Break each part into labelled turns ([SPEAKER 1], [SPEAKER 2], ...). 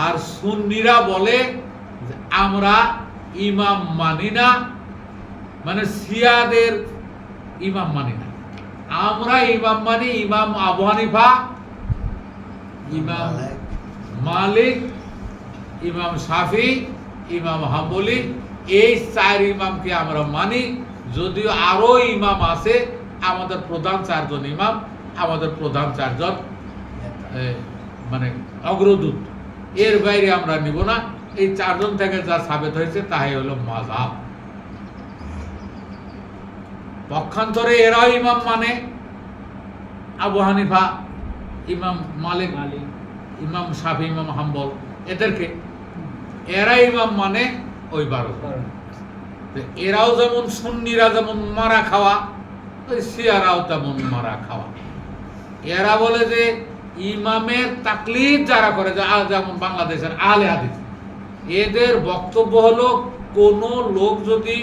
[SPEAKER 1] আর সুন্নিরা বলে যে আমরা ইমাম মানি না, মানে শিয়াদের ইমাম মানি না। আমরা ইমাম মানি ইমাম আবু হানিফা, ইমাম মালিক, ইমাম শাফি, ইমাম হাম্বলি, এই 4 ইমামকে আমরা মানি। যদিও আরো ইমাম আছে, আমাদের প্রধান 4 জন ইমাম, আমাদের প্রধান 4 জন মানে অগ্রদূত, এর বাইরে আমরা নিব না। এই 4 জন থেকে যা সাবেত হয়েছে তাই হলো মাযহাব। পক্ষান্তরে এরাও ইমাম মানে আবু হানিফা, ইমাম মালিক, ইমাম শাফি, ইমাম হাম্বল, এদেরকে এরা ইমাম মানে ওই 12 জন। এরাও যেমন সুন্নিরা যেমন মারা খাওয়া, ওই শিয়ারাও তেমন মারা খাওয়া। এরা বলে যে ইমামের তাকলিদ যারা করে, যেমন বাংলাদেশের আহলে হাদিস, এদের বক্তব্য হলো কোন লোক যদি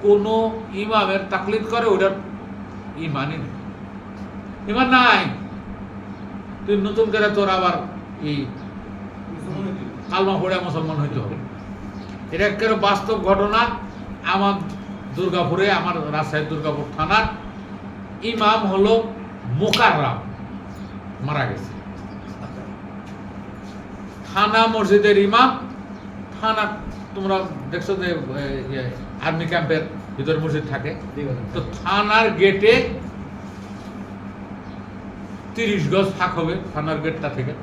[SPEAKER 1] কোন ইমামের তাকলিদ করে ওটার ইমানই নেই, ইমান নাই। তুই নতুন করে তোর আবার এই কালমা পড়ে মুসলমান হইতে হবে। এটা একটা বাস্তব ঘটনা। আমার দুর্গাপুরে, আমার রাজশাহী দুর্গাপুর থানার ইমাম হলো মোকাররাম, মারা গেছে। থানা মসজিদের ইমাম। থানা তোমরা দেখছো যে আর্মি ক্যাম্পের ভিতরে মসজিদ থাকে, তো থানার গেটে 30 গজ ফাঁক হবে। থানার গেটটা থেকে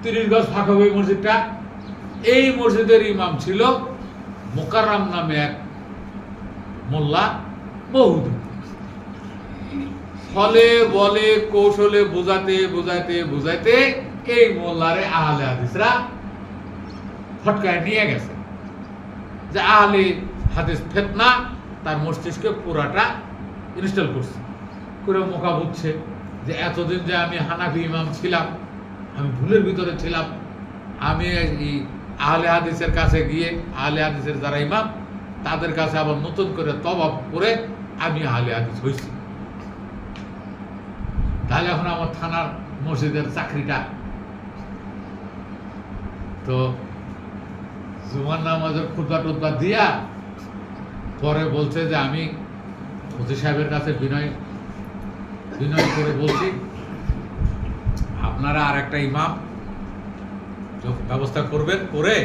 [SPEAKER 1] 30 গজ ফাঁক হবে মসজিদটা। এই মসজিদের ইমাম ছিল মোকাররাম নামে এক মোল্লা, বহুদূর। ফলে বলে কৌশলে বুঝাতে বুঝাইতে বুঝাইতে এই মোল্লারে আহলে হাদিসরা ফটকায় নিয়ে গেছে যে আহলে হাদিস ফিতনা তার মস্তিষ্কে পুরাটা ইনস্টল করছে, করে মোকা বুঝছে যে এতদিন যে আমি হানাফি ইমাম ছিলাম, আমি ভুলের ভিতরে ছিলাম, আমি এই আহলে হাদিসের কাছে গিয়ে আহলে হাদিসের যারা ইমাম তাদের কাছে আবার নতুন করে তওবা করে আমি আহলে হাদিস হয়েছি। তাহলে এখন আমার থানার মসজিদের চাকরিটা। তো জুমার নামাজের খুতবা টুতবা দিয়া পরে বলছে যে আমি হুজুর সাহেবের কাছে বিনয় করে বলছি, আপনারা আর একটা ইমাম ব্যবস্থা করবেন, করে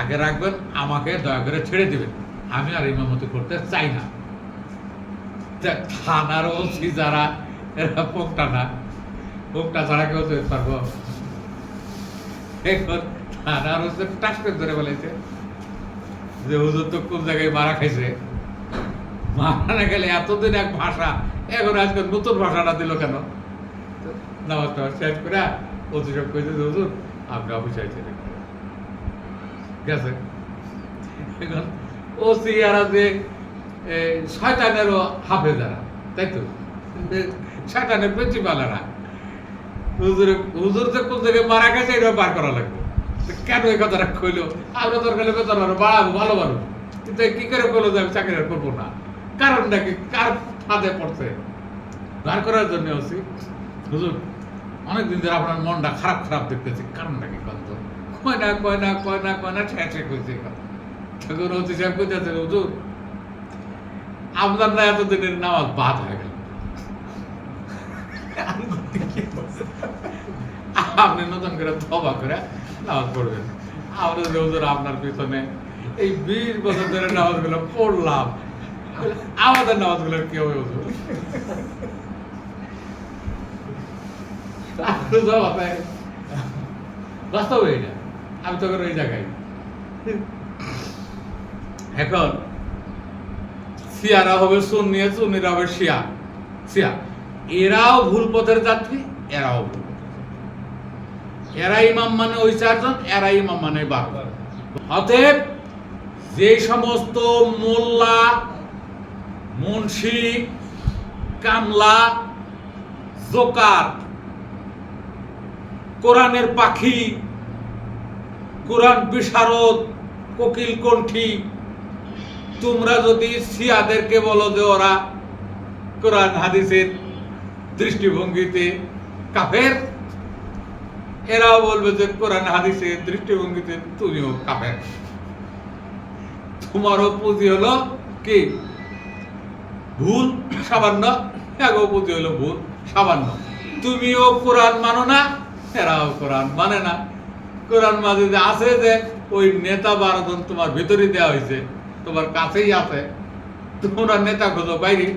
[SPEAKER 1] আগে রাখবেন, আমাকে দয়া করে ছেড়ে দিবেন, আমি আর ইমামতি করতে চাই না। থানার ওসি যারা, এরা পোকটা না, পোকটা ছাড়া কেউ তো পারবো। এখন থানার ওসি টাস করে ধরে বলেছে যে হুজুর তো কোন জায়গায় মারা খাইছে, মারা না গেলে এতদিন এক ভাষা, এখন আজকে নতুন ভাষাটা দিল কেন? নামাজ টামাজ শেষ করে ওসি সব কইছে যে হুজুর আপনি অফিসে গেছে। এখন ওসি আর যে শয়তানেরও হাফেজারা, তাই তো, শয়তানের প্রিন্সিপালেরা, হুজুর যে কোন জায়গায় মারা গেছে এটা বার করা লাগবে। কেন এই কথাটা কইলো? আমরা তোর গেলে বেতন বাড়াবো, ভালো বাড়বো, কিন্তু কি করে বললো যে আমি চাকরি আর করবো না? কারণটা কি? কার ফাঁদে পড়ছে? বার করার জন্য ওসি, হুজুর অনেকদিন ধরে আপনার মনটা খারাপ খারাপ দেখতেছি, কারণটা কি? কত কয়না ঠেকে কইছে কথা। তখন ওসি সাহেব কইতেছে হুজুর আপনার না এতদিনের নামাজ বাদ হয়ে গেল, আপনি নতুন করে তওবা করে নামাজ পড়বেন। আমরা যে হুজুর আপনার পিছনে এই 20 বছর ধরে নামাজ গুলো পড়লাম, আমাদের নামাজ গুলো কি হবে হুজুর? বাস্তবে এটা, আমি তখন ওই জায়গায়। এখন শিয়ারা হবে সুন্নি, সুন্নিরা হবে শিয়া। এরাও ভুল পথের যাত্রী, এরাও ভুল। এরা ইমাম মানে ওই 4 জন, এরা ইমাম মানে 12। অতএব যে সমস্ত মোল্লা, মুন্সি, কামলা, জোকার, কোরআনের পাখি, কোরআন বিশারদ, কোকিল কণ্ঠী, তোমরা যদি শিয়াদেরকে বলো যে ওরা কোরআন হাদিসের দৃষ্টিভঙ্গিতে কাফের, এরাও বলবে যে কোরআন হাদিসের দৃষ্টিভঙ্গিতে তুমিও কাফের। তোমারও পুঁজি হলো কি ভুল সামান্য, এগো পুঁজি হলো ভুল সামান্য। তুমিও কোরআন মানো না, এরাও কোরআন মানে না। কোরআন মাজিদে আছে যে ওই নেতা 12 জন তোমার ভিতরে দেওয়া হয়েছে, তোমার কাছেই আছে, তোমরা নেতা খোঁজো বাইরে,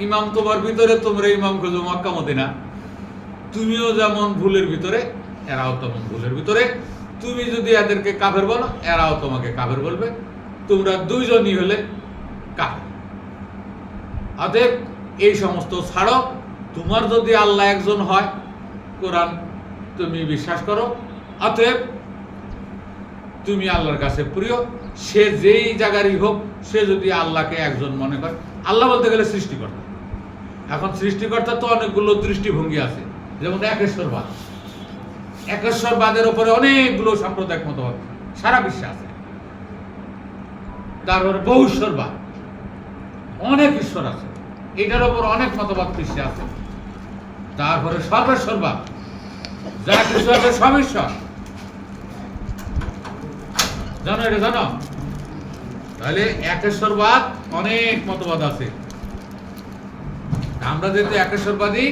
[SPEAKER 1] ইমাম তোমার ভিতরে, তোমরা ইমাম খোঁজো মক্কা মদিনা। তুমিও যেমন ভুলের ভিতরে, এরাও তেমন ভুলের ভিতরে। তুমি যদি এদেরকে কাফের বলো, এরাও তোমাকে কাফের বলবে। তোমরা দুইজনই হলে কাফের। অতএব এই সমস্ত ছাড়ো। তোমার যদি আল্লাহ একজন হয়, কোরআন তুমি বিশ্বাস করো, অতএব তুমি আল্লাহর কাছে প্রিয়। সে যেই জায়গারই হোক, সে যদি আল্লাহকে একজন মনে করে, আল্লাহ বলতে গেলে সৃষ্টিকর্তা। এখন সৃষ্টিকর্তা তো অনেকগুলো দৃষ্টিভঙ্গি আছে, যেমন একেশ্বরবাদ। একেশ্বরবাদের উপরে অনেকগুলো সাম্প্রদায়িক মতবাদ সারা বিশ্বে আছে। তারপরে বহুশ্বরবাদ, অনেক ঈশ্বর আছে, এটার উপর অনেক মতবাদ বিশ্বে আছে। তারপরে সর্বেশ্বরবাদ, যা কিছু আছে সব ঈশ্বর। জানো এটা জানো? তাহলে একেশ্বরবাদ অনেক মতবাদ আছে। আমরা যেহেতু একেশ্বরবাদী,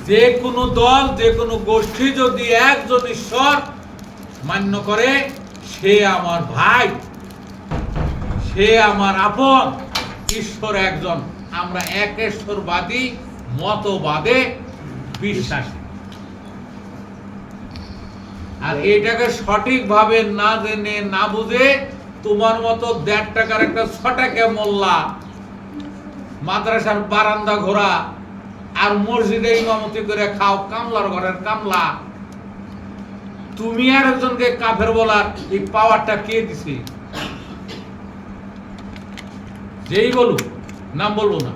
[SPEAKER 1] যে কোনো দল, যে কোনো গোষ্ঠী যদি একজন ঈশ্বর মান্য করে, সে আমার ভাই, সে আমার আপন। ঈশ্বর একজন। আমরা একেশ্বরবাদী মতবাদে বিশ্বাসী। আর এটাকে সঠিকভাবে না জেনে না বুঝে তোমার মতো 1.5 টাকার একটা 6 টাকা মোল্লা, মাদ্রাসার বারান্দা ঘোরা আর মসজিদে ইমামতি করে খাও, কামলার ঘরের কামলা, তুমি আর একজনকে কাফের বলার এই পাওয়ারটা কে দিছে? যেই বলুক, নাম বলবো না।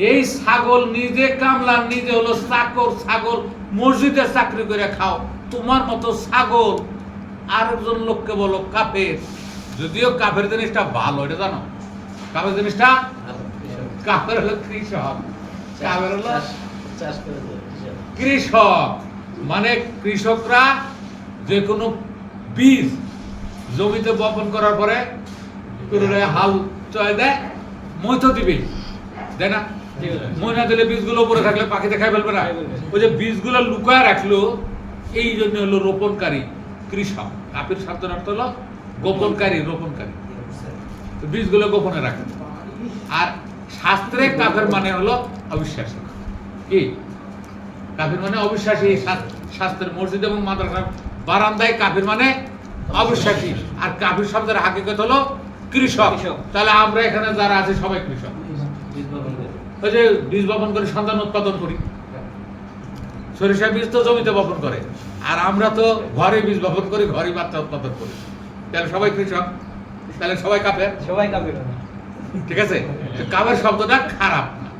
[SPEAKER 1] এই ছাগল নিজে কামলা, নিজে হলো চাকর, ছাগল মসজিদে চাকরি করে খাও, তোমার মতো ছাগল আর একজন লোককে বলো কাফের। যদিও কাফের জিনিসটা ভালো, এটা জানো? কাফের জিনিসটা, কাফের হলো কৃষক, কাফের হলো কৃষক। মানে কৃষকরা যে কোনো বীজ জমিতে বপন করার পরে হাল চয় দেয়, মইতো দিবে, দেয় না? ময়না দিলে বীজগুলো উপরে থাকলে পাখিতে খাই ফেলবে না। ওই যে বীজগুলো লুকায় রাখলো, এই জন্য হলো রোপণকারী কৃষক। কাফের শব্দের অর্থ হলো গোপনকারী, রোপণকারী। বীজগুলো গোপনে রাখে। আর শাস্ত্রে কাফের মানে হলো অবিশ্বাসী। কি কাফের মানে? অবিশ্বাসী। শাস্ত্রের মসজিদ এবং মাদ্রাসার বারান্দায় কাফের মানে অবিশ্বাসী। আর কাফের শব্দের হাকিকত হলো কৃষক। তাহলে আমরা এখানে যারা আছে সবাই কৃষক। ওই যে বীজ বপন করে সন্তান উৎপাদন করি, সরিষা বীজ তো জমিতে বপন করে, আর আমরা তো ঘরে বীজ বপন করি, ঘরে বাচ্চা উৎপাদন করি। তাহলে সবাই কৃষক, তাহলে সবাই কাফের, সবাই কাফের। ঠিক আছে? কাফের শব্দটা খারাপ না,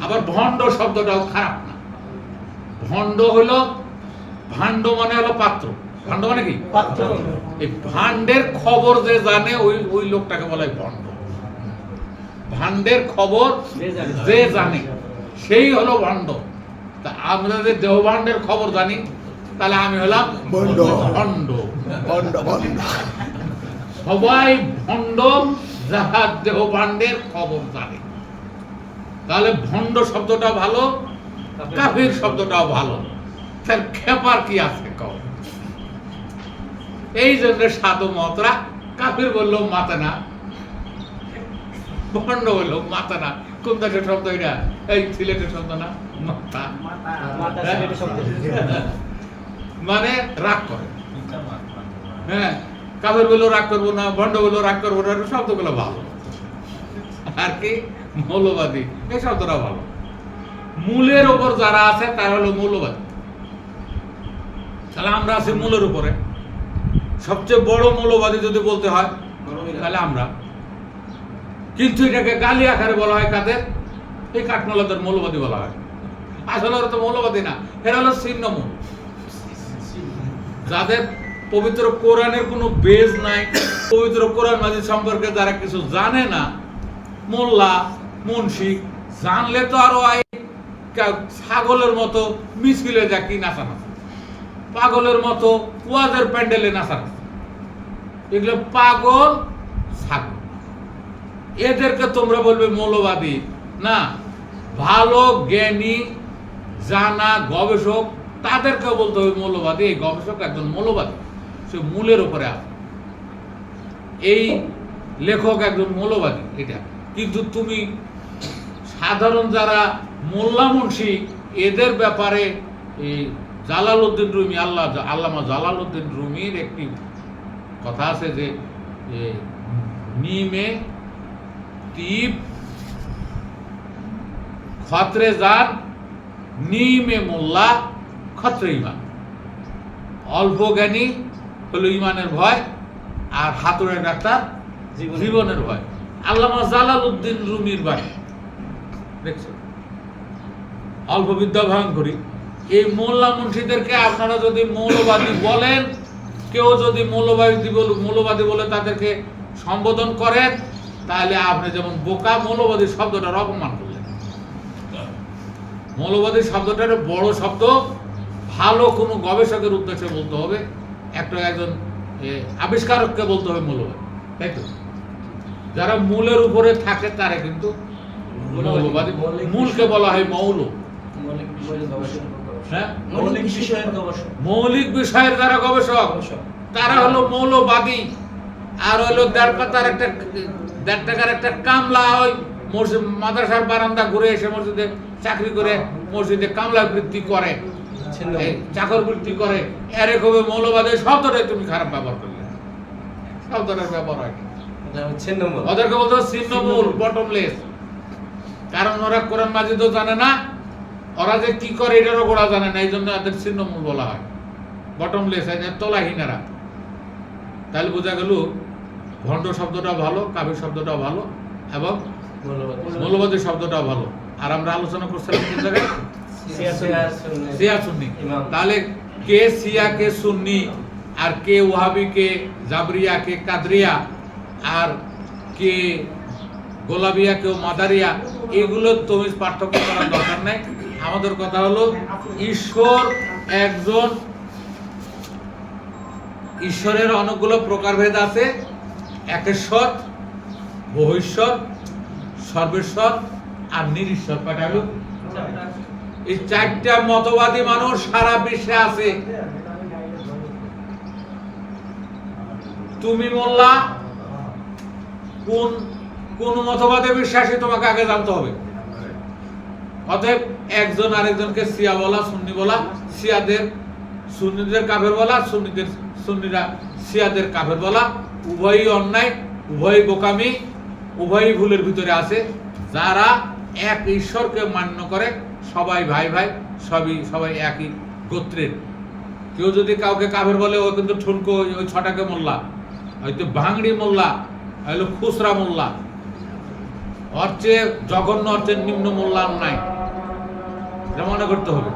[SPEAKER 1] আবার ভণ্ড শব্দটাও খারাপ না। ভণ্ড হলো, ভাণ্ড মানে হলো পাত্র, ভাণ্ড মানে কি? পাত্র। এই ভাণ্ডের খবর যে জানে ওই লোকটাকে বলা হয় ভণ্ড। ভাণ্ডের খবর যে জানে সেই হলো ভণ্ড। তা আমরা যে দেহ ভাণ্ডের খবর জানি, তাহলে আমি হলাম ভণ্ড। সবাই ভণ্ড যারা দেহ ভাণ্ডের খবর জানে। তাহলে ভণ্ড শব্দটা ভালো, কাফির শব্দটাও ভালো। তাহলে খেপার কি আছে কও? এই জন্য সাধু মতরা কাফির বললেও মাথা না, ভণ্ড হইলো মাথা না। কোন দেশের শব্দ এটা? এই সিলেটের শব্দ না, মাথা। মানে রাগ করে। হ্যাঁ, কাফের বললেও রাগ করবো না, ভণ্ড বললেও রাগ করবো না, শব্দগুলো ভালো। আর কি মৌলবাদী, এই শব্দটা ভালো। মূলের উপর যারা আছে তারা হলো মৌলবাদী। তাহলে আমরা আছি মূলের উপরে। সবচেয়ে বড় মৌলবাদী যদি বলতে হয় তাহলে আমরা। কিন্তু এটাকে গালি আকারে বলা হয় কাদের? এই কাঠমোলাদের মৌলবাদী বলা হয়। আসলে ওরা তো মৌলবাদী না, এরা হলো ছিন্নমূল। যাদের পবিত্র কোরআনের কোনো বেজ নাই, পবিত্র কোরআন মাজিদ সম্পর্কে যারা কিছু জানে না, মোল্লা, মুন্সি, জানলে তো আরো ছাগলের মতো মিছিলে যা কি নাচানাচি, পাগলের মতো ওয়াজের প্যান্ডেলে নাচানাচি, এগুলো পাগল ছাগল। এদেরকে তোমরা বলবে মৌলবাদী না, ভালো জ্ঞানী জানা গবেষক তাদেরকে বলতে হবে মৌলবাদী। এই গবেষক একজন মৌলবাদী, সে মূলের উপরে আছে। এই লেখক একজন মৌলবাদী, এটা। কিন্তু তুমি সাধারণ যারা মোল্লা মুন্সি, এদের ব্যাপারে এই জালালউদ্দিন রুমি, আল্লামা জালালউদ্দিন রুমির একটি কথা আছে যে নিমে তীব খতরে জান, নিমে মোল্লা খতরে ইমান। অল্প জ্ঞানী হলো ইমানের ভয়, আর হাতুড়ের ডাক্তার জীবনের ভয়। আল্লামা জালালউদ্দিন রুমির বাণী দেখছো। অল্প বিদ্যা ভয়ঙ্করী। এই মোল্লা মুন্সিদেরকে আপনারা যদি মৌলবাদী বলেন, কেউ যদি মৌলবাদী বলে তাদেরকে সম্বোধন করেন, তাহলে আপনি যেমন বোকা, মৌলবাদী শব্দটার অপমান করলেন। মৌলবাদী শব্দটার বড় শব্দ, ভালো কোনো গবেষকের উদ্দেশ্যে বলতে হবে, একজন আবিষ্কারককে বলতে হবে মৌলবাদী, তাই তো? যারা মূলের উপরে থাকে তারা কিন্তু মৌলবাদী। মূলকে বলা হয় মৌল, মৌলিক বিষয়ের যারা গবেষক তারা হলো মৌলবাদী। আর হলো 1.5 টাকার একটা কামলা, ওই মসজিদ মাদ্রাসার বারান্দা ঘুরে এসে মসজিদে চাকরি করে, মসজিদে কামলা বৃত্তি করে, চাকর বৃত্তি করে, এরে কবে মৌলবাদী শব্দটাই তুমি খারাপ ব্যবহার করলে। শব্দটার ব্যবহার হয় ওদেরকে বলতে ছিন্নমূল, বটমলেস। কারণ ওরা কোরআন মাজিদও জানে না, ওরা যে কি করে এটারও গোড়া জানে না, এই জন্য ওদের ছিন্নমূল বলা হয়, বটমলেস, তলাহীনেরা। তাহলে বোঝা গেল ভণ্ড শব্দটা ভালো, কাবির শব্দটা ভালো, এবং মৌলবাদী শব্দটাও ভালো। আর আমরা আলোচনা করছিলাম কোন জায়গায়? শিয়া সুন্নি। তাহলে কে শিয়া, কে সুন্নি, আর কে ওয়াহাবি, কে জাবরিয়া, কে কাদরিয়া, আর কে গোলাবিয়া, কেউ মাদারিয়া, এগুলো তুমি পার্থক্য করার দরকার নেই। আমাদের কথা হলো ঈশ্বর একজন, ঈশ্বরের অনেকগুলো প্রকারভেদ আছে, একেশ্বর, বহিশ্বর, সর্বেশ্বর আর নিরীশ্বর। কয়টা হলো? এই 4টা মতবাদী মানুষ সারা বিশ্বে আছে। তুমি মোল্লা কোন মতবাদে বিশ্বাসী তোমাকে আগে জানতে হবে। অতএব একজন আরেকজনকে শিয়া বলা, সুন্নি বলা, সুন্নিদের কাফের বলা, সুন্নিরা শিয়াদের কাফের বলা, উভয়ই অন্যায়, উভয়ই বোকামি, উভয়ই ভুলের ভিতরে আছে। যারা এক ঈশ্বরকে মান্য করে, সবাই ভাই ভাই, সবাই একই গোত্রের। কেউ যদি কাউকে কাফের বলে, ও কিন্তু ঠুনকো, ওই 6টাকে মোল্লা, হয়তো ভাঙড়ি মোল্লা, হয়তো খুচরা মোল্লা, ওর চেয়ে জঘন্য, ওর চেয়ে নিম্ন মোল্লা নাই, এটা মনে করতে হবে।